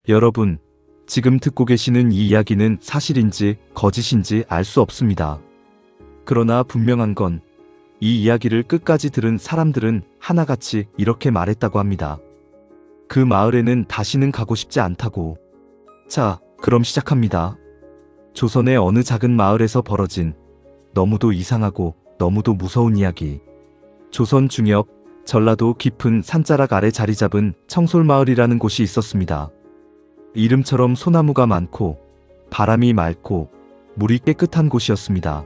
여러분, 지금 듣고 계시는 이 이야기는 사실인지 거짓인지 알 수 없습니다. 그러나 분명한 건 이 이야기를 끝까지 들은 사람들은 하나같이 이렇게 말했다고 합니다. 그 마을에는 다시는 가고 싶지 않다고. 자, 그럼 시작합니다. 조선의 어느 작은 마을에서 벌어진 너무도 이상하고 너무도 무서운 이야기. 조선 중엽, 전라도 깊은 산자락 아래 자리 잡은 청솔마을이라는 곳이 있었습니다. 이름처럼 소나무가 많고 바람이 맑고 물이 깨끗한 곳이었습니다.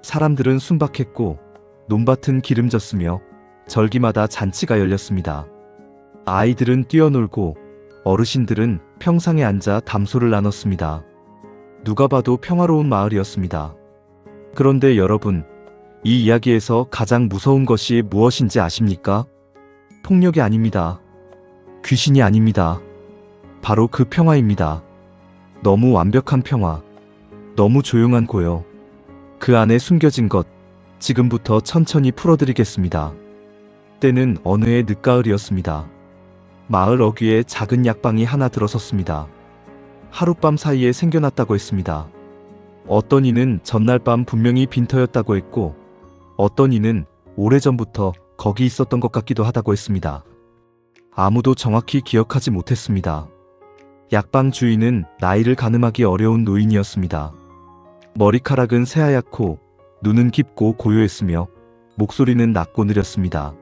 사람들은 순박했고 논밭은 기름졌으며 절기마다 잔치가 열렸습니다. 아이들은 뛰어놀고 어르신들은 평상에 앉아 담소를 나눴습니다. 누가 봐도 평화로운 마을이었습니다. 그런데 여러분, 이 이야기에서 가장 무서운 것이 무엇인지 아십니까? 폭력이 아닙니다. 귀신이 아닙니다. 바로 그 평화입니다. 너무 완벽한 평화. 너무 조용한 고요. 그 안에 숨겨진 것, 지금부터 천천히 풀어드리겠습니다. 때는 어느 해 늦가을이었습니다. 마을 어귀에 작은 약방이 하나 들어섰습니다. 하룻밤 사이에 생겨났다고 했습니다. 어떤 이는 전날 밤 분명히 빈터였다고 했고, 어떤 이는 오래전부터 거기 있었던 것 같기도 하다고 했습니다. 아무도 정확히 기억하지 못했습니다. 약방 주인은 나이를 가늠하기 어려운 노인이었습니다. 머리카락은 새하얗고 눈은 깊고 고요했으며 목소리는 낮고 느렸습니다.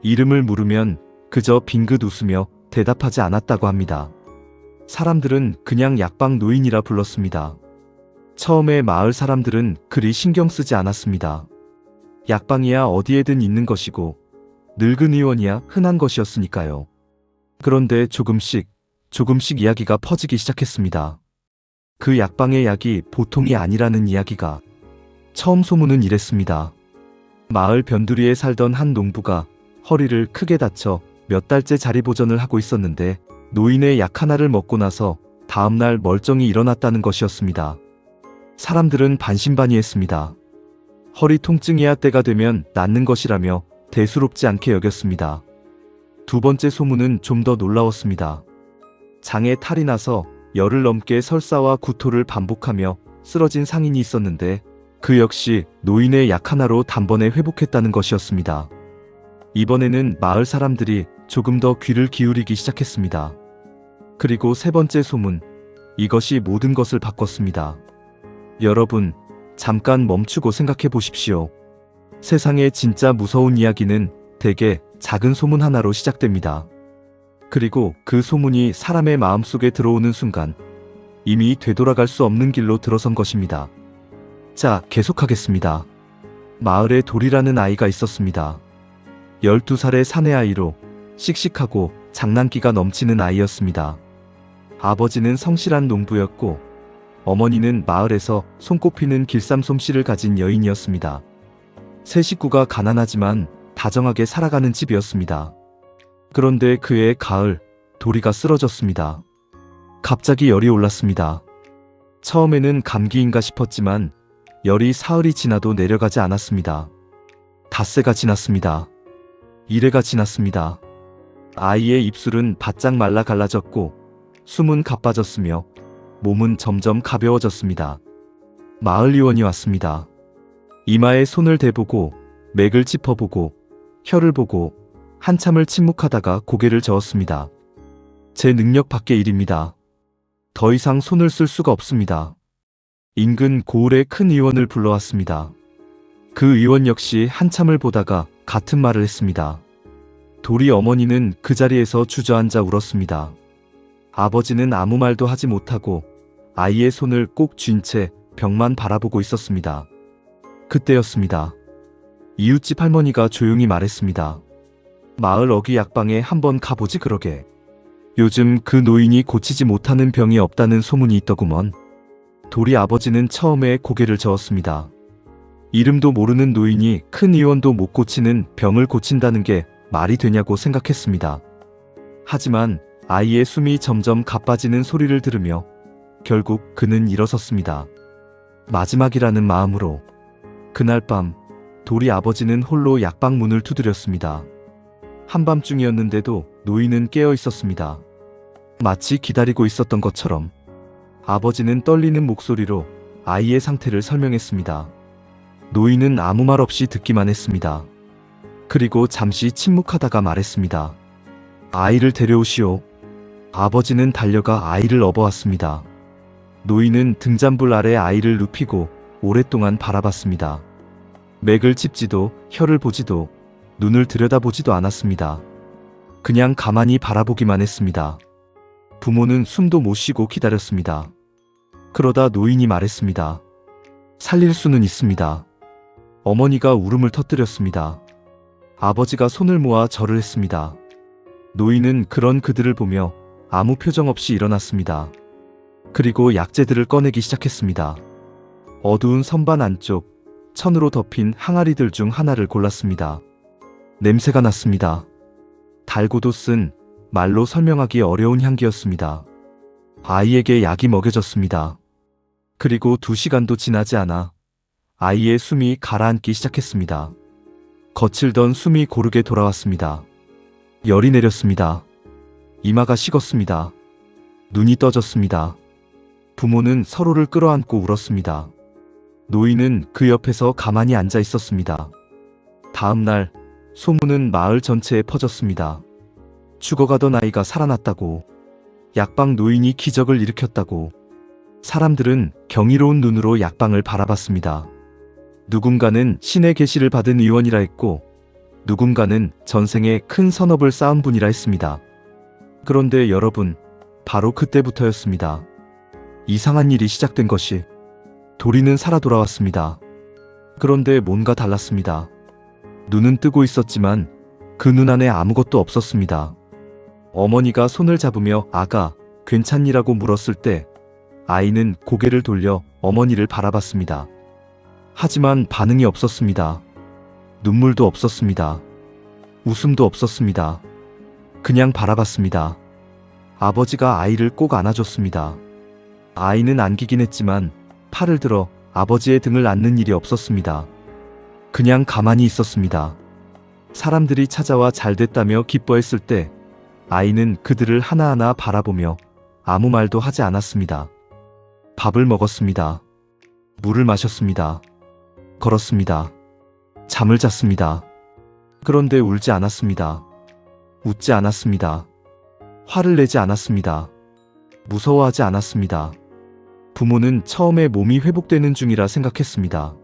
이름을 물으면 그저 빙긋 웃으며 대답하지 않았다고 합니다. 사람들은 그냥 약방 노인이라 불렀습니다. 처음에 마을 사람들은 그리 신경 쓰지 않았습니다. 약방이야 어디에든 있는 것이고 늙은 의원이야 흔한 것이었으니까요. 그런데 조금씩 이야기가 퍼지기 시작했습니다. 그 약방의 약이 보통이 아니라는 이야기가. 처음 소문은 이랬습니다. 마을 변두리에 살던 한 농부가 허리를 크게 다쳐 몇 달째 자리보전을 하고 있었는데 노인의 약 하나를 먹고 나서 다음날 멀쩡히 일어났다는 것이었습니다. 사람들은 반신반의했습니다. 허리 통증이야 때가 되면 낫는 것이라며 대수롭지 않게 여겼습니다. 두 번째 소문은 좀 더 놀라웠습니다. 장에 탈이 나서 열흘 넘게 설사와 구토를 반복하며 쓰러진 상인이 있었는데 그 역시 노인의 약 하나로 단번에 회복했다는 것이었습니다. 이번에는 마을 사람들이 조금 더 귀를 기울이기 시작했습니다. 그리고 세 번째 소문, 이것이 모든 것을 바꿨습니다. 여러분, 잠깐 멈추고 생각해 보십시오. 세상의 진짜 무서운 이야기는 대개 작은 소문 하나로 시작됩니다. 그리고 그 소문이 사람의 마음속에 들어오는 순간 이미 되돌아갈 수 없는 길로 들어선 것입니다. 자, 계속하겠습니다. 마을에 돌이라는 아이가 있었습니다. 12살의 사내 아이로 씩씩하고 장난기가 넘치는 아이였습니다. 아버지는 성실한 농부였고 어머니는 마을에서 손꼽히는 길쌈솜씨를 가진 여인이었습니다. 세 식구가 가난하지만 다정하게 살아가는 집이었습니다. 그런데 그해 가을, 도리가 쓰러졌습니다. 갑자기 열이 올랐습니다. 처음에는 감기인가 싶었지만 열이 사흘이 지나도 내려가지 않았습니다. 닷새가 지났습니다. 이래가 지났습니다. 아이의 입술은 바짝 말라 갈라졌고 숨은 가빠졌으며 몸은 점점 가벼워졌습니다. 마을 의원이 왔습니다. 이마에 손을 대보고 맥을 짚어보고 혀를 보고 한참을 침묵하다가 고개를 저었습니다. 제 능력 밖의 일입니다. 더 이상 손을 쓸 수가 없습니다. 인근 고을의 큰 의원을 불러왔습니다. 그 의원 역시 한참을 보다가 같은 말을 했습니다. 도리 어머니는 그 자리에서 주저앉아 울었습니다. 아버지는 아무 말도 하지 못하고 아이의 손을 꼭 쥔 채 벽만 바라보고 있었습니다. 그때였습니다. 이웃집 할머니가 조용히 말했습니다. 마을 어귀 약방에 한번 가보지 그러게. 요즘 그 노인이 고치지 못하는 병이 없다는 소문이 있더구먼. 도리 아버지는 처음에 고개를 저었습니다. 이름도 모르는 노인이 큰 의원도 못 고치는 병을 고친다는 게 말이 되냐고 생각했습니다. 하지만 아이의 숨이 점점 가빠지는 소리를 들으며 결국 그는 일어섰습니다. 마지막이라는 마음으로. 그날 밤 도리 아버지는 홀로 약방 문을 두드렸습니다. 한밤중이었는데도 노인은 깨어 있었습니다. 마치 기다리고 있었던 것처럼. 아버지는 떨리는 목소리로 아이의 상태를 설명했습니다. 노인은 아무 말 없이 듣기만 했습니다. 그리고 잠시 침묵하다가 말했습니다. 아이를 데려오시오. 아버지는 달려가 아이를 업어왔습니다. 노인은 등잔불 아래 아이를 눕히고 오랫동안 바라봤습니다. 맥을 짚지도 혀를 보지도 눈을 들여다보지도 않았습니다. 그냥 가만히 바라보기만 했습니다. 부모는 숨도 못 쉬고 기다렸습니다. 그러다 노인이 말했습니다. 살릴 수는 있습니다. 어머니가 울음을 터뜨렸습니다. 아버지가 손을 모아 절을 했습니다. 노인은 그런 그들을 보며 아무 표정 없이 일어났습니다. 그리고 약재들을 꺼내기 시작했습니다. 어두운 선반 안쪽 천으로 덮인 항아리들 중 하나를 골랐습니다. 냄새가 났습니다. 달고도 쓴 말로 설명하기 어려운 향기였습니다. 아이에게 약이 먹여졌습니다. 그리고 2시간도 지나지 않아 아이의 숨이 가라앉기 시작했습니다. 거칠던 숨이 고르게 돌아왔습니다. 열이 내렸습니다. 이마가 식었습니다. 눈이 떠졌습니다. 부모는 서로를 끌어안고 울었습니다. 노인은 그 옆에서 가만히 앉아 있었습니다. 다음 날 소문은 마을 전체에 퍼졌습니다. 죽어가던 아이가 살아났다고, 약방 노인이 기적을 일으켰다고. 사람들은 경이로운 눈으로 약방을 바라봤습니다. 누군가는 신의 계시를 받은 의원이라 했고, 누군가는 전생에 큰 선업을 쌓은 분이라 했습니다. 그런데 여러분, 바로 그때부터였습니다. 이상한 일이 시작된 것이. 도리는 살아 돌아왔습니다. 그런데 뭔가 달랐습니다. 눈은 뜨고 있었지만 그 눈 안에 아무것도 없었습니다. 어머니가 손을 잡으며 아가, 괜찮니라고 물었을 때 아이는 고개를 돌려 어머니를 바라봤습니다. 하지만 반응이 없었습니다. 눈물도 없었습니다. 웃음도 없었습니다. 그냥 바라봤습니다. 아버지가 아이를 꼭 안아줬습니다. 아이는 안기긴 했지만 팔을 들어 아버지의 등을 안는 일이 없었습니다. 그냥 가만히 있었습니다. 사람들이 찾아와 잘됐다며 기뻐했을 때 아이는 그들을 하나하나 바라보며 아무 말도 하지 않았습니다. 밥을 먹었습니다. 물을 마셨습니다. 걸었습니다. 잠을 잤습니다. 그런데 울지 않았습니다. 웃지 않았습니다. 화를 내지 않았습니다. 무서워하지 않았습니다. 부모는 처음에 몸이 회복되는 중이라 생각했습니다.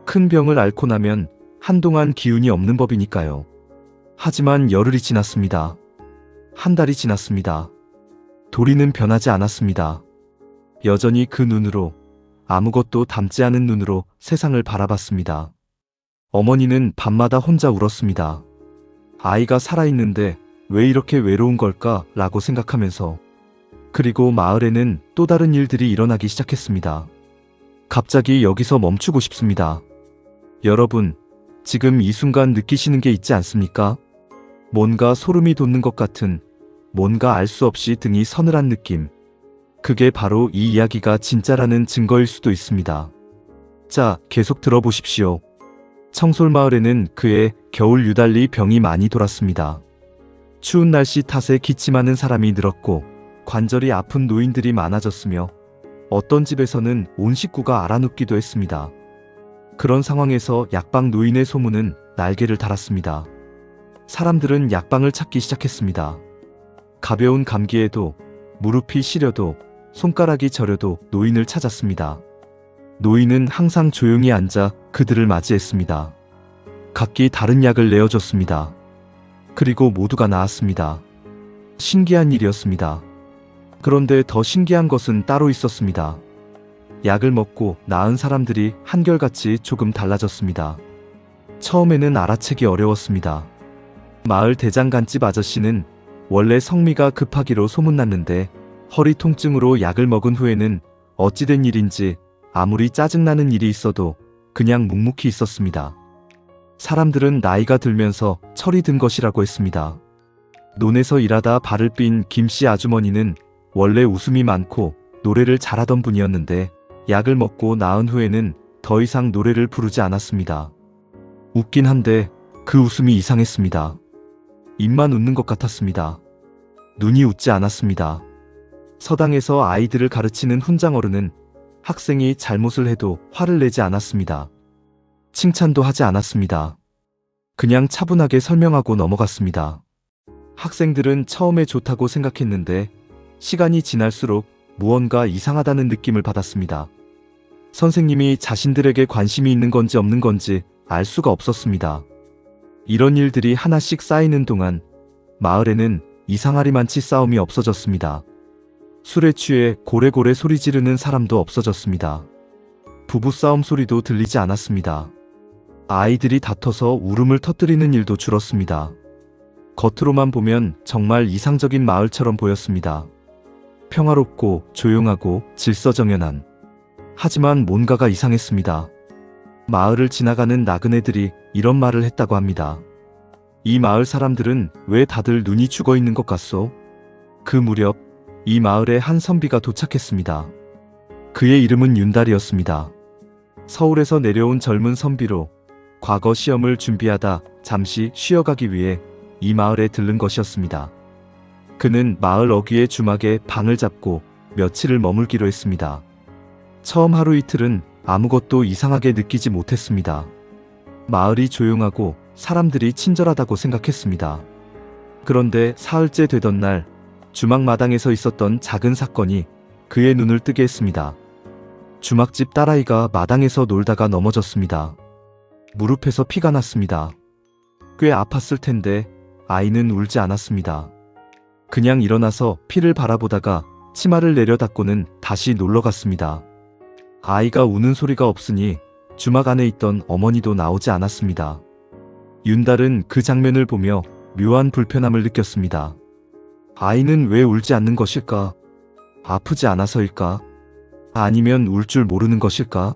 큰 병을 앓고 나면 한동안 기운이 없는 법이니까요. 하지만 열흘이 지났습니다. 한 달이 지났습니다. 도리는 변하지 않았습니다. 여전히 그 눈으로, 아무것도 담지 않은 눈으로 세상을 바라봤습니다. 어머니는 밤마다 혼자 울었습니다. 아이가 살아있는데 왜 이렇게 외로운 걸까? 라고 생각하면서. 그리고 마을에는 또 다른 일들이 일어나기 시작했습니다. 갑자기 여기서 멈추고 싶습니다. 여러분, 지금 이 순간 느끼시는 게 있지 않습니까? 뭔가 소름이 돋는 것 같은, 뭔가 알 수 없이 등이 서늘한 느낌. 그게 바로 이 이야기가 진짜라는 증거일 수도 있습니다. 자, 계속 들어보십시오. 청솔마을에는 그해 겨울 유달리 병이 많이 돌았습니다. 추운 날씨 탓에 기침하는 사람이 늘었고 관절이 아픈 노인들이 많아졌으며 어떤 집에서는 온 식구가 알아눕기도 했습니다. 그런 상황에서 약방 노인의 소문은 날개를 달았습니다. 사람들은 약방을 찾기 시작했습니다. 가벼운 감기에도, 무릎이 시려도, 손가락이 저려도 노인을 찾았습니다. 노인은 항상 조용히 앉아 그들을 맞이했습니다. 각기 다른 약을 내어줬습니다. 그리고 모두가 나았습니다. 신기한 일이었습니다. 그런데 더 신기한 것은 따로 있었습니다. 약을 먹고 나은 사람들이 한결같이 조금 달라졌습니다. 처음에는 알아채기 어려웠습니다. 마을 대장간집 아저씨는 원래 성미가 급하기로 소문났는데 허리 통증으로 약을 먹은 후에는 어찌된 일인지 아무리 짜증나는 일이 있어도 그냥 묵묵히 있었습니다. 사람들은 나이가 들면서 철이 든 것이라고 했습니다. 논에서 일하다 발을 삔 김씨 아주머니는 원래 웃음이 많고 노래를 잘하던 분이었는데 약을 먹고 나은 후에는 더 이상 노래를 부르지 않았습니다. 웃긴 한데 그 웃음이 이상했습니다. 입만 웃는 것 같았습니다. 눈이 웃지 않았습니다. 서당에서 아이들을 가르치는 훈장어른은 학생이 잘못을 해도 화를 내지 않았습니다. 칭찬도 하지 않았습니다. 그냥 차분하게 설명하고 넘어갔습니다. 학생들은 처음에 좋다고 생각했는데 시간이 지날수록 무언가 이상하다는 느낌을 받았습니다. 선생님이 자신들에게 관심이 있는 건지 없는 건지 알 수가 없었습니다. 이런 일들이 하나씩 쌓이는 동안 마을에는 이상하리만치 싸움이 없어졌습니다. 술에 취해 고래고래 소리 지르는 사람도 없어졌습니다. 부부싸움 소리도 들리지 않았습니다. 아이들이 다퉈서 울음을 터뜨리는 일도 줄었습니다. 겉으로만 보면 정말 이상적인 마을처럼 보였습니다. 평화롭고 조용하고 질서정연한. 하지만 뭔가가 이상했습니다. 마을을 지나가는 나그네들이 이런 말을 했다고 합니다. 이 마을 사람들은 왜 다들 눈이 죽어 있는 것 같소? 그 무렵 이 마을에 한 선비가 도착했습니다. 그의 이름은 윤달이었습니다. 서울에서 내려온 젊은 선비로 과거 시험을 준비하다 잠시 쉬어가기 위해 이 마을에 들른 것이었습니다. 그는 마을 어귀의 주막에 방을 잡고 며칠을 머물기로 했습니다. 처음 하루 이틀은 아무것도 이상하게 느끼지 못했습니다. 마을이 조용하고 사람들이 친절하다고 생각했습니다. 그런데 사흘째 되던 날 주막 마당에서 있었던 작은 사건이 그의 눈을 뜨게 했습니다. 주막집 딸아이가 마당에서 놀다가 넘어졌습니다. 무릎에서 피가 났습니다. 꽤 아팠을 텐데 아이는 울지 않았습니다. 그냥 일어나서 피를 바라보다가 치마를 내려닫고는 다시 놀러 갔습니다. 아이가 우는 소리가 없으니 주막 안에 있던 어머니도 나오지 않았습니다. 윤달은 그 장면을 보며 묘한 불편함을 느꼈습니다. 아이는 왜 울지 않는 것일까? 아프지 않아서일까? 아니면 울 줄 모르는 것일까?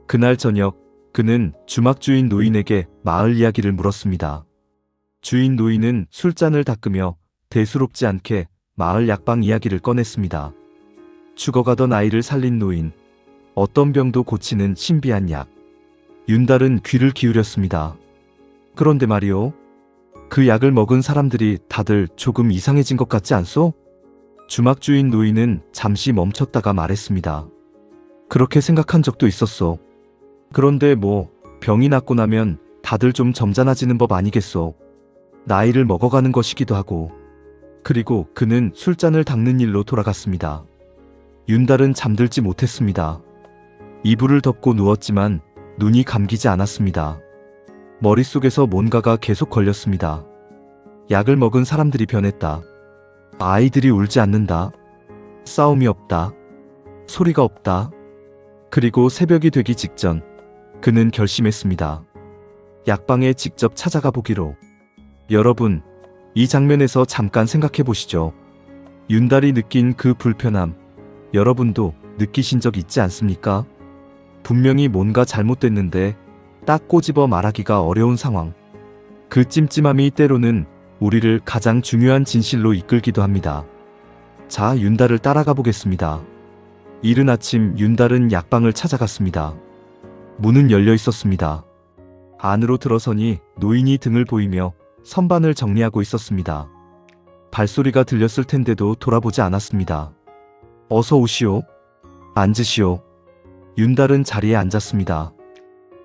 그날 저녁 그는 주막 주인 노인에게 마을 이야기를 물었습니다. 주인 노인은 술잔을 닦으며 대수롭지 않게 마을 약방 이야기를 꺼냈습니다. 죽어가던 아이를 살린 노인, 어떤 병도 고치는 신비한 약. 윤달은 귀를 기울였습니다. 그런데 말이오, 그 약을 먹은 사람들이 다들 조금 이상해진 것 같지 않소? 주막 주인 노인은 잠시 멈췄다가 말했습니다. 그렇게 생각한 적도 있었소. 그런데 뭐 병이 낫고 나면 다들 좀 점잖아지는 법 아니겠소. 나이를 먹어가는 것이기도 하고. 그리고 그는 술잔을 닦는 일로 돌아갔습니다. 윤달은 잠들지 못했습니다. 이불을 덮고 누웠지만 눈이 감기지 않았습니다. 머릿속에서 뭔가가 계속 걸렸습니다. 약을 먹은 사람들이 변했다. 아이들이 울지 않는다. 싸움이 없다. 소리가 없다. 그리고 새벽이 되기 직전 그는 결심했습니다. 약방에 직접 찾아가 보기로. 여러분, 이 장면에서 잠깐 생각해 보시죠. 윤달이 느낀 그 불편함, 여러분도 느끼신 적 있지 않습니까? 분명히 뭔가 잘못됐는데 딱 꼬집어 말하기가 어려운 상황. 그 찜찜함이 때로는 우리를 가장 중요한 진실로 이끌기도 합니다. 자, 윤달을 따라가 보겠습니다. 이른 아침 윤달은 약방을 찾아갔습니다. 문은 열려 있었습니다. 안으로 들어서니 노인이 등을 보이며 선반을 정리하고 있었습니다. 발소리가 들렸을 텐데도 돌아보지 않았습니다. 어서 오시오. 앉으시오. 윤달은 자리에 앉았습니다.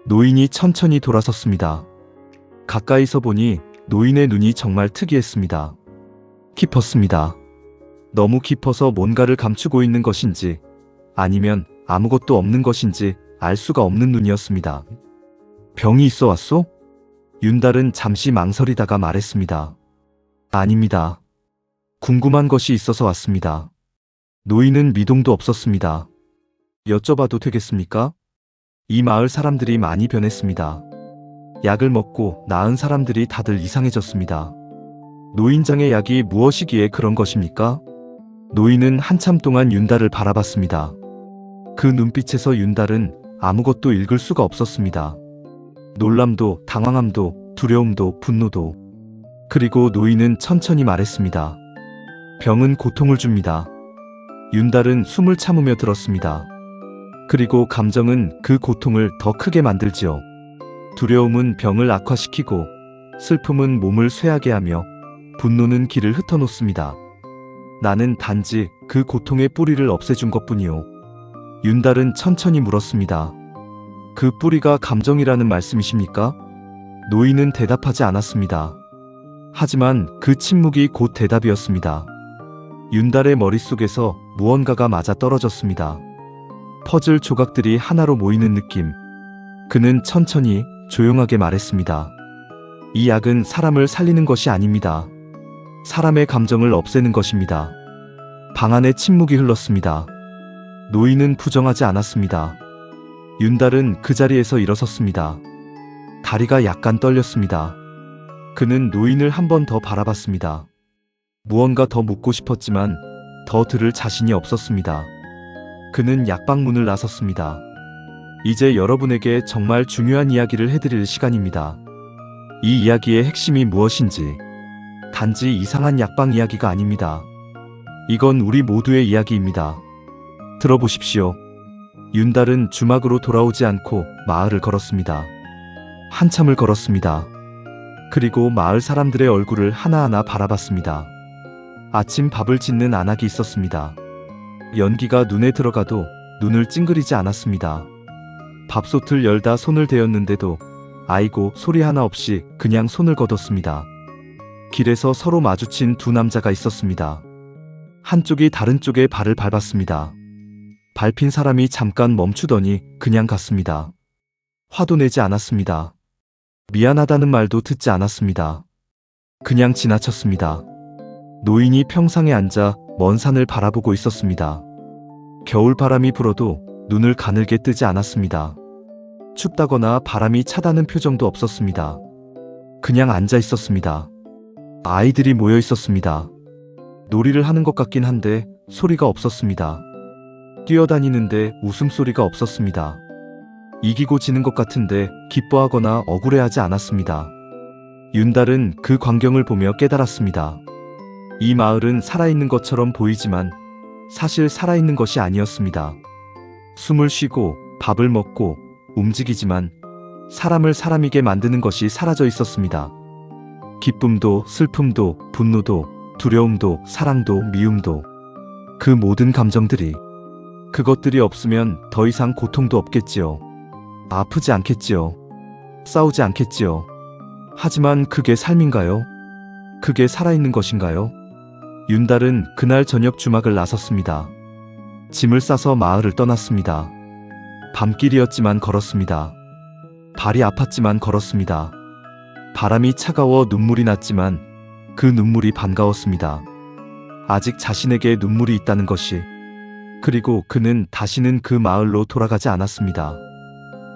노인이 천천히 돌아섰습니다. 가까이서 보니 노인의 눈이 정말 특이했습니다. 깊었습니다. 너무 깊어서 뭔가를 감추고 있는 것인지 아니면 아무것도 없는 것인지 알 수가 없는 눈이었습니다. 병이 있어 왔소? 윤달은 잠시 망설이다가 말했습니다. 아닙니다. 궁금한 것이 있어서 왔습니다. 노인은 미동도 없었습니다. 여쭤봐도 되겠습니까? 이 마을 사람들이 많이 변했습니다. 약을 먹고 나은 사람들이 다들 이상해졌습니다. 노인장의 약이 무엇이기에 그런 것입니까? 노인은 한참 동안 윤달을 바라봤습니다. 그 눈빛에서 윤달은 아무것도 읽을 수가 없었습니다. 놀람도, 당황함도, 두려움도, 분노도. 그리고 노인은 천천히 말했습니다. 병은 고통을 줍니다. 윤달은 숨을 참으며 들었습니다. 그리고 감정은 그 고통을 더 크게 만들지요. 두려움은 병을 악화시키고 슬픔은 몸을 쇠하게 하며 분노는 길을 흩어놓습니다. 나는 단지 그 고통의 뿌리를 없애준 것뿐이요. 윤달은 천천히 물었습니다. 그 뿌리가 감정이라는 말씀이십니까? 노인은 대답하지 않았습니다. 하지만 그 침묵이 곧 대답이었습니다. 윤달의 머릿속에서 무언가가 맞아 떨어졌습니다. 퍼즐 조각들이 하나로 모이는 느낌. 그는 천천히 조용하게 말했습니다. 이 약은 사람을 살리는 것이 아닙니다. 사람의 감정을 없애는 것입니다. 방 안에 침묵이 흘렀습니다. 노인은 부정하지 않았습니다. 윤달은 그 자리에서 일어섰습니다. 다리가 약간 떨렸습니다. 그는 노인을 한 번 더 바라봤습니다. 무언가 더 묻고 싶었지만 더 들을 자신이 없었습니다. 그는 약방 문을 나섰습니다. 이제 여러분에게 정말 중요한 이야기를 해드릴 시간입니다. 이 이야기의 핵심이 무엇인지 단지 이상한 약방 이야기가 아닙니다. 이건 우리 모두의 이야기입니다. 들어보십시오. 윤달은 주막으로 돌아오지 않고 마을을 걸었습니다. 한참을 걸었습니다. 그리고 마을 사람들의 얼굴을 하나하나 바라봤습니다. 아침 밥을 짓는 안악이 있었습니다. 연기가 눈에 들어가도 눈을 찡그리지 않았습니다. 밥솥을 열다 손을 대었는데도 아이고 소리 하나 없이 그냥 손을 거뒀습니다. 길에서 서로 마주친 두 남자가 있었습니다. 한쪽이 다른 쪽에 발을 밟았습니다. 밟힌 사람이 잠깐 멈추더니 그냥 갔습니다. 화도 내지 않았습니다. 미안하다는 말도 듣지 않았습니다. 그냥 지나쳤습니다. 노인이 평상에 앉아 먼 산을 바라보고 있었습니다. 겨울바람이 불어도 눈을 가늘게 뜨지 않았습니다. 춥다거나 바람이 차다는 표정도 없었습니다. 그냥 앉아 있었습니다. 아이들이 모여 있었습니다. 놀이를 하는 것 같긴 한데 소리가 없었습니다. 뛰어다니는데 웃음소리가 없었습니다. 이기고 지는 것 같은데 기뻐하거나 억울해하지 않았습니다. 윤달은 그 광경을 보며 깨달았습니다. 이 마을은 살아있는 것처럼 보이지만 사실 살아있는 것이 아니었습니다. 숨을 쉬고 밥을 먹고 움직이지만 사람을 사람이게 만드는 것이 사라져 있었습니다. 기쁨도 슬픔도 분노도 두려움도 사랑도 미움도 그 모든 감정들이 그것들이 없으면 더 이상 고통도 없겠지요. 아프지 않겠지요. 싸우지 않겠지요. 하지만 그게 삶인가요? 그게 살아있는 것인가요? 윤달은 그날 저녁 주막을 나섰습니다. 짐을 싸서 마을을 떠났습니다. 밤길이었지만 걸었습니다. 발이 아팠지만 걸었습니다. 바람이 차가워 눈물이 났지만 그 눈물이 반가웠습니다. 아직 자신에게 눈물이 있다는 것이. 그리고 그는 다시는 그 마을로 돌아가지 않았습니다.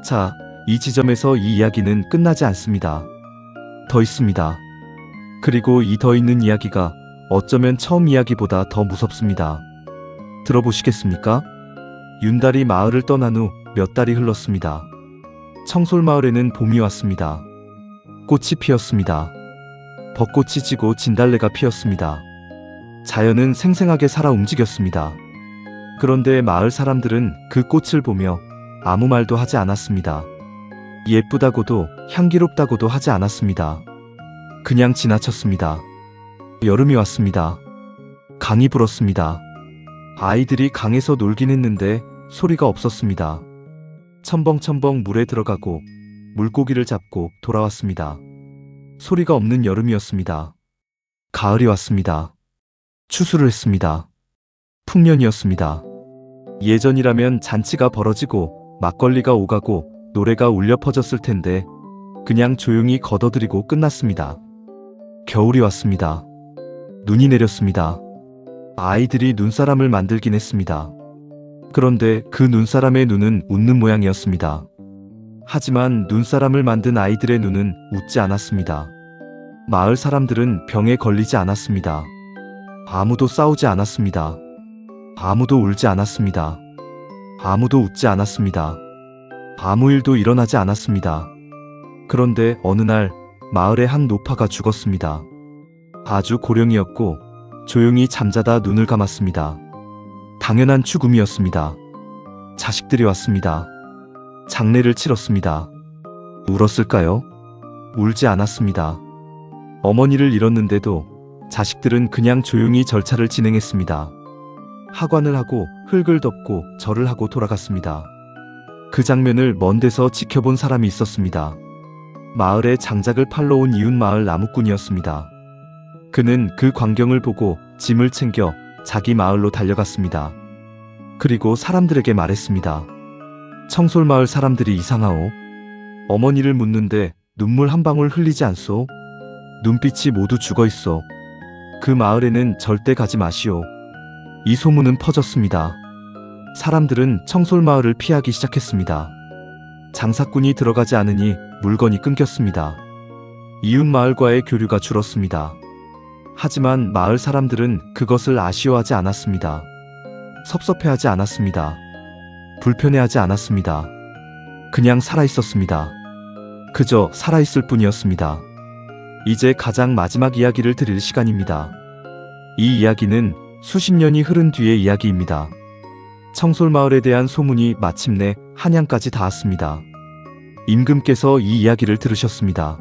자, 이 지점에서 이 이야기는 끝나지 않습니다. 더 있습니다. 그리고 이 더 있는 이야기가 어쩌면 처음 이야기보다 더 무섭습니다. 들어보시겠습니까? 윤달이 마을을 떠난 후 몇 달이 흘렀습니다. 청솔마을에는 봄이 왔습니다. 꽃이 피었습니다. 벚꽃이 지고 진달래가 피었습니다. 자연은 생생하게 살아 움직였습니다. 그런데 마을 사람들은 그 꽃을 보며 아무 말도 하지 않았습니다. 예쁘다고도 향기롭다고도 하지 않았습니다. 그냥 지나쳤습니다. 여름이 왔습니다. 강이 불었습니다. 아이들이 강에서 놀긴 했는데 소리가 없었습니다. 첨벙첨벙 물에 들어가고 물고기를 잡고 돌아왔습니다. 소리가 없는 여름이었습니다. 가을이 왔습니다. 추수를 했습니다. 풍년이었습니다. 예전이라면 잔치가 벌어지고 막걸리가 오가고 노래가 울려 퍼졌을 텐데 그냥 조용히 걷어들이고 끝났습니다. 겨울이 왔습니다. 눈이 내렸습니다. 아이들이 눈사람을 만들긴 했습니다. 그런데 그 눈사람의 눈은 웃는 모양이었습니다. 하지만 눈사람을 만든 아이들의 눈은 웃지 않았습니다. 마을 사람들은 병에 걸리지 않았습니다. 아무도 싸우지 않았습니다. 아무도 울지 않았습니다. 아무도 웃지 않았습니다. 아무 일도 일어나지 않았습니다. 그런데 어느 날 마을의 한 노파가 죽었습니다. 아주 고령이었고 조용히 잠자다 눈을 감았습니다. 당연한 죽음이었습니다. 자식들이 왔습니다. 장례를 치렀습니다. 울었을까요? 울지 않았습니다. 어머니를 잃었는데도 자식들은 그냥 조용히 절차를 진행했습니다. 하관을 하고 흙을 덮고 절을 하고 돌아갔습니다. 그 장면을 먼 데서 지켜본 사람이 있었습니다. 마을에 장작을 팔러 온 이웃 마을 나무꾼이었습니다. 그는 그 광경을 보고 짐을 챙겨 자기 마을로 달려갔습니다. 그리고 사람들에게 말했습니다. 청솔마을 사람들이 이상하오. 어머니를 묻는데 눈물 한 방울 흘리지 않소. 눈빛이 모두 죽어있어. 그 마을에는 절대 가지 마시오. 이 소문은 퍼졌습니다. 사람들은 청솔마을을 피하기 시작했습니다. 장사꾼이 들어가지 않으니 물건이 끊겼습니다. 이웃 마을과의 교류가 줄었습니다. 하지만 마을 사람들은 그것을 아쉬워하지 않았습니다. 섭섭해하지 않았습니다. 불편해하지 않았습니다. 그냥 살아있었습니다. 그저 살아있을 뿐이었습니다. 이제 가장 마지막 이야기를 드릴 시간입니다. 이 이야기는 수십 년이 흐른 뒤의 이야기입니다. 청솔마을에 대한 소문이 마침내 한양까지 닿았습니다. 임금께서 이 이야기를 들으셨습니다.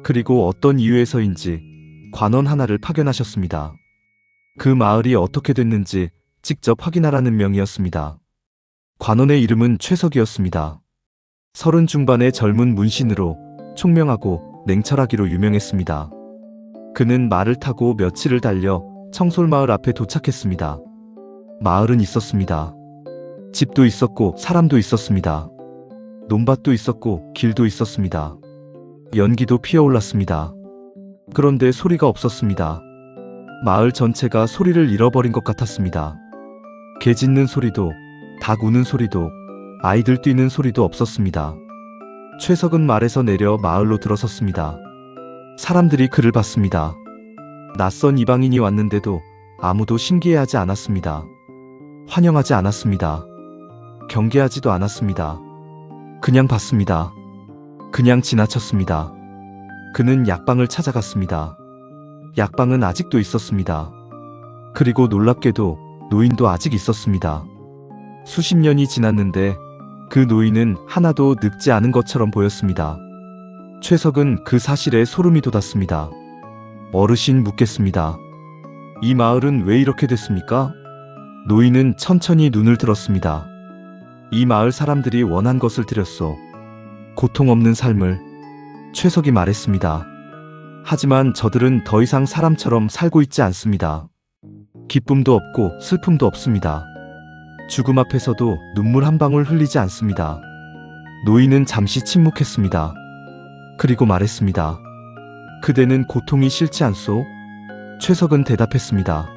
그리고 어떤 이유에서인지 관원 하나를 파견하셨습니다. 그 마을이 어떻게 됐는지 직접 확인하라는 명이었습니다. 관원의 이름은 최석이었습니다. 30 중반의 젊은 문신으로 총명하고 냉철하기로 유명했습니다. 그는 말을 타고 며칠을 달려 청솔마을 앞에 도착했습니다. 마을은 있었습니다. 집도 있었고 사람도 있었습니다. 논밭도 있었고 길도 있었습니다. 연기도 피어올랐습니다. 그런데 소리가 없었습니다. 마을 전체가 소리를 잃어버린 것 같았습니다. 개 짖는 소리도, 닭 우는 소리도, 아이들 뛰는 소리도 없었습니다. 최석은 말에서 내려 마을로 들어섰습니다. 사람들이 그를 봤습니다. 낯선 이방인이 왔는데도 아무도 신기해하지 않았습니다. 환영하지 않았습니다. 경계하지도 않았습니다. 그냥 봤습니다. 그냥 지나쳤습니다. 그는 약방을 찾아갔습니다. 약방은 아직도 있었습니다. 그리고 놀랍게도 노인도 아직 있었습니다. 수십 년이 지났는데 그 노인은 하나도 늙지 않은 것처럼 보였습니다. 최석은 그 사실에 소름이 돋았습니다. 어르신 묻겠습니다. 이 마을은 왜 이렇게 됐습니까? 노인은 천천히 눈을 들었습니다. 이 마을 사람들이 원한 것을 드렸소. 고통 없는 삶을. 최석이 말했습니다. 하지만 저들은 더 이상 사람처럼 살고 있지 않습니다. 기쁨도 없고 슬픔도 없습니다. 죽음 앞에서도 눈물 한 방울 흘리지 않습니다. 노인은 잠시 침묵했습니다. 그리고 말했습니다. 그대는 고통이 싫지 않소? 최석은 대답했습니다.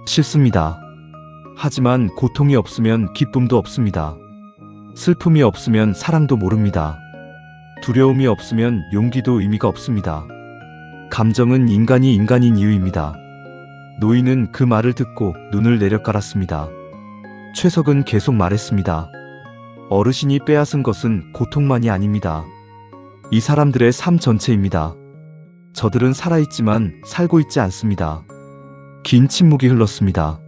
싫습니다. 하지만 고통이 없으면 기쁨도 없습니다. 슬픔이 없으면 사랑도 모릅니다. 두려움이 없으면 용기도 의미가 없습니다. 감정은 인간이 인간인 이유입니다. 노인은 그 말을 듣고 눈을 내려깔았습니다. 최석은 계속 말했습니다. 어르신이 빼앗은 것은 고통만이 아닙니다. 이 사람들의 삶 전체입니다. 저들은 살아있지만 살고 있지 않습니다. 긴 침묵이 흘렀습니다.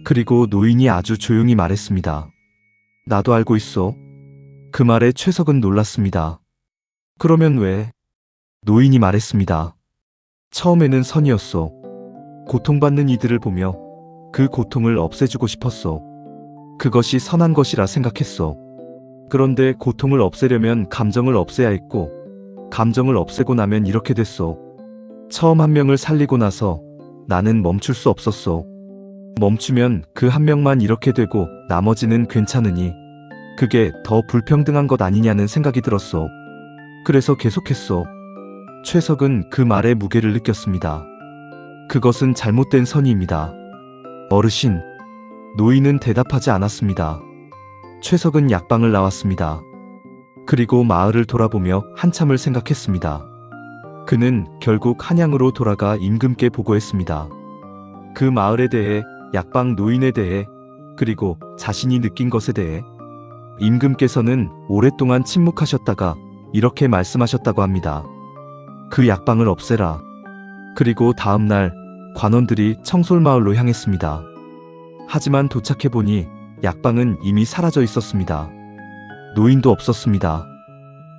그리고 노인이 아주 조용히 말했습니다. 나도 알고 있어. 그 말에 최석은 놀랐습니다. 그러면 왜? 노인이 말했습니다. 처음에는 선이었어. 고통받는 이들을 보며 그 고통을 없애주고 싶었어. 그것이 선한 것이라 생각했어. 그런데 고통을 없애려면 감정을 없애야 했고, 감정을 없애고 나면 이렇게 됐어. 처음 한 명을 살리고 나서 나는 멈출 수 없었어. 멈추면 그 한 명만 이렇게 되고 나머지는 괜찮으니 그게 더 불평등한 것 아니냐는 생각이 들었어. 그래서 계속했어. 최석은 그 말의 무게를 느꼈습니다. 그것은 잘못된 선의입니다. 어르신. 노인은 대답하지 않았습니다. 최석은 약방을 나왔습니다. 그리고 마을을 돌아보며 한참을 생각했습니다. 그는 결국 한양으로 돌아가 임금께 보고했습니다. 그 마을에 대해, 약방 노인에 대해, 그리고 자신이 느낀 것에 대해. 임금께서는 오랫동안 침묵하셨다가 이렇게 말씀하셨다고 합니다. 그 약방을 없애라. 그리고 다음 날 관원들이 청솔마을로 향했습니다. 하지만 도착해보니 약방은 이미 사라져 있었습니다. 노인도 없었습니다.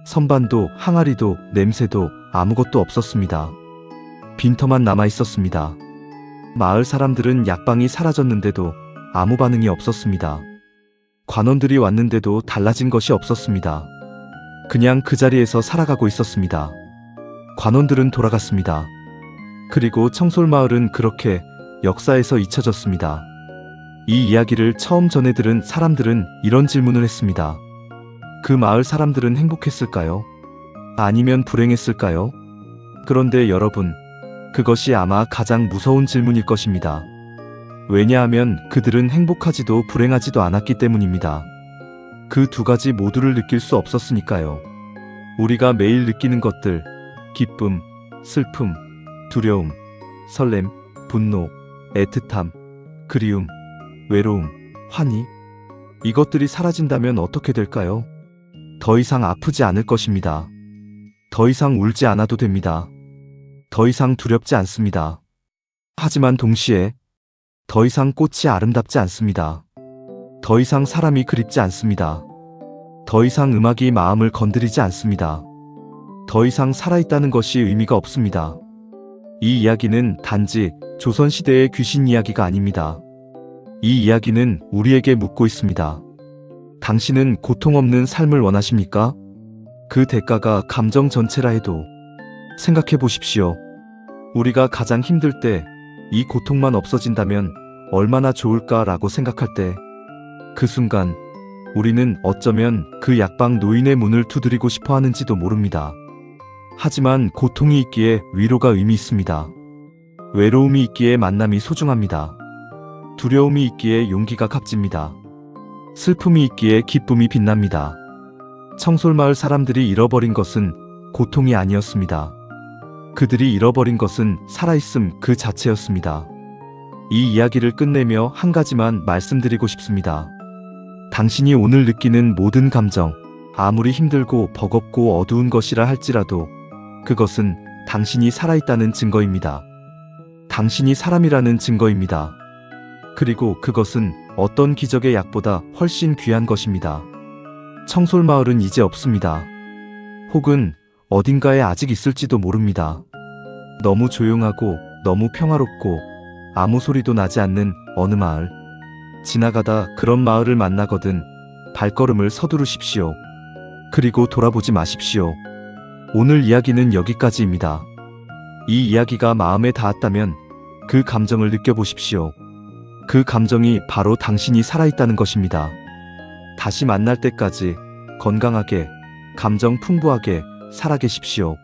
선반도, 항아리도, 냄새도 아무것도 없었습니다. 빈터만 남아 있었습니다. 마을 사람들은 약방이 사라졌는데도 아무 반응이 없었습니다. 관원들이 왔는데도 달라진 것이 없었습니다. 그냥 그 자리에서 살아가고 있었습니다. 관원들은 돌아갔습니다. 그리고 청솔마을은 그렇게 역사에서 잊혀졌습니다. 이 이야기를 처음 전해 들은 사람들은 이런 질문을 했습니다. 그 마을 사람들은 행복했을까요? 아니면 불행했을까요? 그런데 여러분, 그것이 아마 가장 무서운 질문일 것입니다. 왜냐하면 그들은 행복하지도 불행하지도 않았기 때문입니다. 그 두 가지 모두를 느낄 수 없었으니까요. 우리가 매일 느끼는 것들, 기쁨, 슬픔, 두려움, 설렘, 분노, 애틋함, 그리움, 외로움, 환희, 이것들이 사라진다면 어떻게 될까요? 더 이상 아프지 않을 것입니다. 더 이상 울지 않아도 됩니다. 더 이상 두렵지 않습니다. 하지만 동시에 더 이상 꽃이 아름답지 않습니다. 더 이상 사람이 그립지 않습니다. 더 이상 음악이 마음을 건드리지 않습니다. 더 이상 살아있다는 것이 의미가 없습니다. 이 이야기는 단지 조선시대의 귀신 이야기가 아닙니다. 이 이야기는 우리에게 묻고 있습니다. 당신은 고통 없는 삶을 원하십니까? 그 대가가 감정 전체라 해도 생각해 보십시오. 우리가 가장 힘들 때 이 고통만 없어진다면 얼마나 좋을까라고 생각할 때 그 순간 우리는 어쩌면 그 약방 노인의 문을 두드리고 싶어 하는지도 모릅니다. 하지만 고통이 있기에 위로가 의미 있습니다. 외로움이 있기에 만남이 소중합니다. 두려움이 있기에 용기가 값집니다. 슬픔이 있기에 기쁨이 빛납니다. 청솔마을 사람들이 잃어버린 것은 고통이 아니었습니다. 그들이 잃어버린 것은 살아있음 그 자체였습니다. 이 이야기를 끝내며 한 가지만 말씀드리고 싶습니다. 당신이 오늘 느끼는 모든 감정, 아무리 힘들고 버겁고 어두운 것이라 할지라도 그것은 당신이 살아있다는 증거입니다. 당신이 사람이라는 증거입니다. 그리고 그것은 어떤 기적의 약보다 훨씬 귀한 것입니다. 청솔마을은 이제 없습니다. 혹은 어딘가에 아직 있을지도 모릅니다. 너무 조용하고 너무 평화롭고 아무 소리도 나지 않는 어느 마을. 지나가다 그런 마을을 만나거든 발걸음을 서두르십시오. 그리고 돌아보지 마십시오. 오늘 이야기는 여기까지입니다. 이 이야기가 마음에 닿았다면 그 감정을 느껴보십시오. 그 감정이 바로 당신이 살아있다는 것입니다. 다시 만날 때까지 건강하게, 감정 풍부하게 살아계십시오.